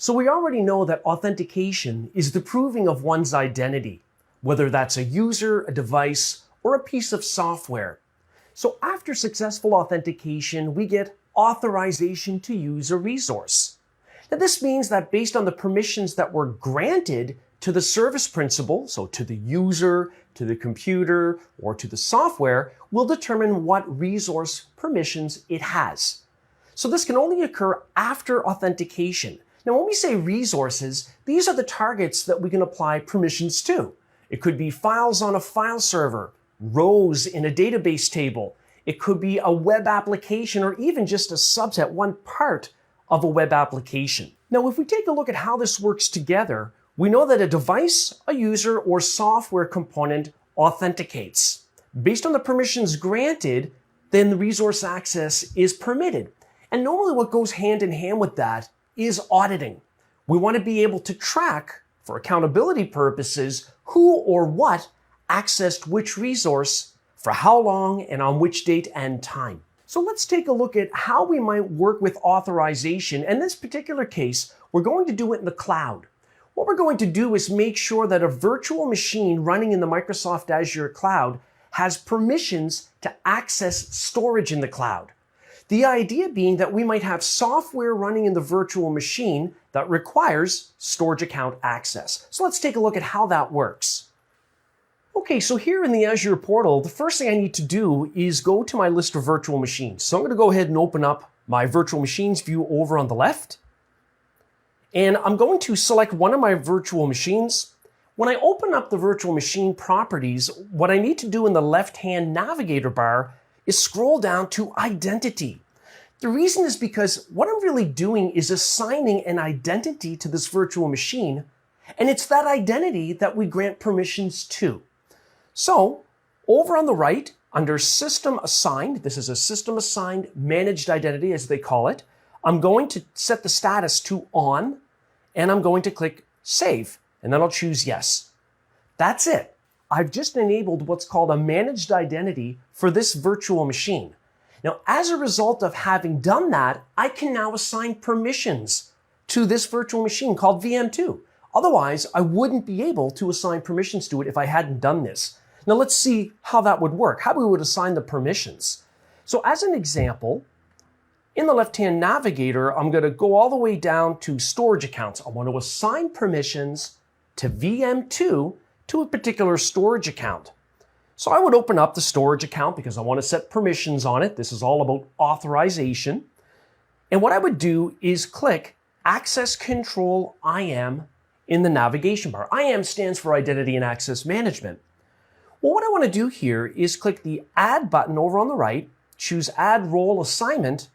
So we already know that authentication is the proving of one's identity, whether that's a user, a device, or a piece of software. So after successful authentication, we get authorization to use a resource. Now this means that based on the permissions that were granted to the service principal, so to the user, to the computer, or to the software, we'll determine what resource permissions it has. So this can only occur after authentication. Now, when we say resources, these are the targets that we can apply permissions to. It could be files on a file server, rows in a database table. It could be a web application or even just a subset, one part of a web application. Now, if we take a look at how this works together, we know that a device, a user, or software component authenticates. Based on the permissions granted, then the resource access is permitted. And normally what goes hand in hand with that is auditing. We want to be able to track, for accountability purposes, who or what accessed which resource, for how long, and on which date and time. So let's take a look at how we might work with authorization. In this particular case, we're going to do it in the cloud. What we're going to do is make sure that a virtual machine running in the Microsoft Azure cloud has permissions to access storage in the cloud. The idea being that we might have software running in the virtual machine that requires storage account access. So let's take a look at how that works. Okay, so here in the Azure portal, the first thing I need to do is go to my list of virtual machines. So I'm going to go ahead and open up my virtual machines view over on the left. And I'm going to select one of my virtual machines. When I open up the virtual machine properties, what I need to do in the left-hand navigator bar is scroll down to identity. The reason is because what I'm really doing is assigning an identity to this virtual machine, and it's that identity that we grant permissions to. So over on the right, under System Assigned, this is a System Assigned Managed Identity, as they call it, I'm going to set the status to on, and I'm going to click Save, and then I'll choose Yes. That's it. I've just enabled what's called a managed identity for this virtual machine. Now, as a result of having done that, I can now assign permissions to this virtual machine called VM2. Otherwise, I wouldn't be able to assign permissions to it if I hadn't done this. Now, let's see how that would work, how we would assign the permissions. So as an example, in the left-hand navigator, I'm going to go all the way down to storage accounts. I want to assign permissions to VM2 to a particular storage account. So I would open up the storage account because I want to set permissions on it. This is all about authorization. And what I would do is click Access Control IAM in the navigation bar. IAM stands for Identity and Access Management. Well, what I want to do here is click the Add button over on the right, choose Add Role Assignment.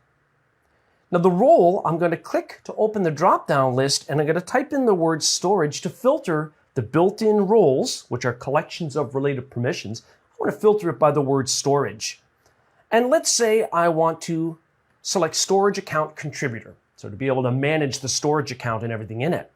Now the role, I'm going to click to open the drop-down list, and I'm going to type in the word storage to filter the built-in roles, which are collections of related permissions. I want to filter it by the word storage. And let's say I want to select storage account contributor, so to be able to manage the storage account and everything in it.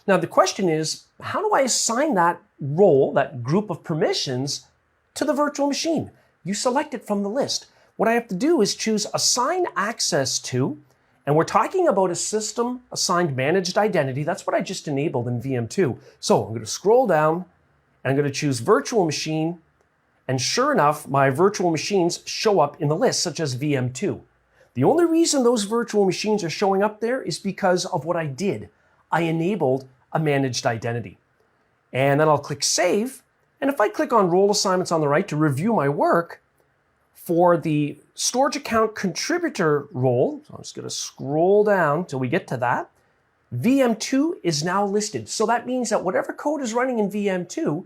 Now the question is, how do I assign that role, that group of permissions, to the virtual machine? You select it from the list. What I have to do is choose Assign Access To, and we're talking about a System Assigned Managed Identity. That's what I just enabled in VM2. So I'm going to scroll down, and I'm going to choose Virtual Machine, and sure enough, my virtual machines show up in the list, such as VM2. The only reason those virtual machines are showing up there is because of what I did. I enabled a managed identity. And then I'll click Save, and if I click on Role Assignments on the right to review my work, for the storage account contributor role, so I'm just going to scroll down till we get to that, VM2 is now listed. So that means that whatever code is running in VM2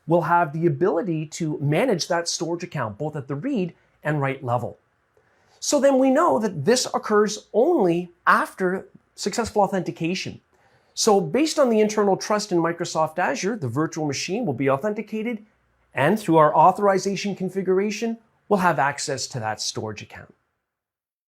will have the ability to manage that storage account, both at the read and write level. So then we know that this occurs only after successful authentication. So based on the internal trust in Microsoft Azure, the virtual machine will be authenticated, and through our authorization configuration, we'll have access to that storage account.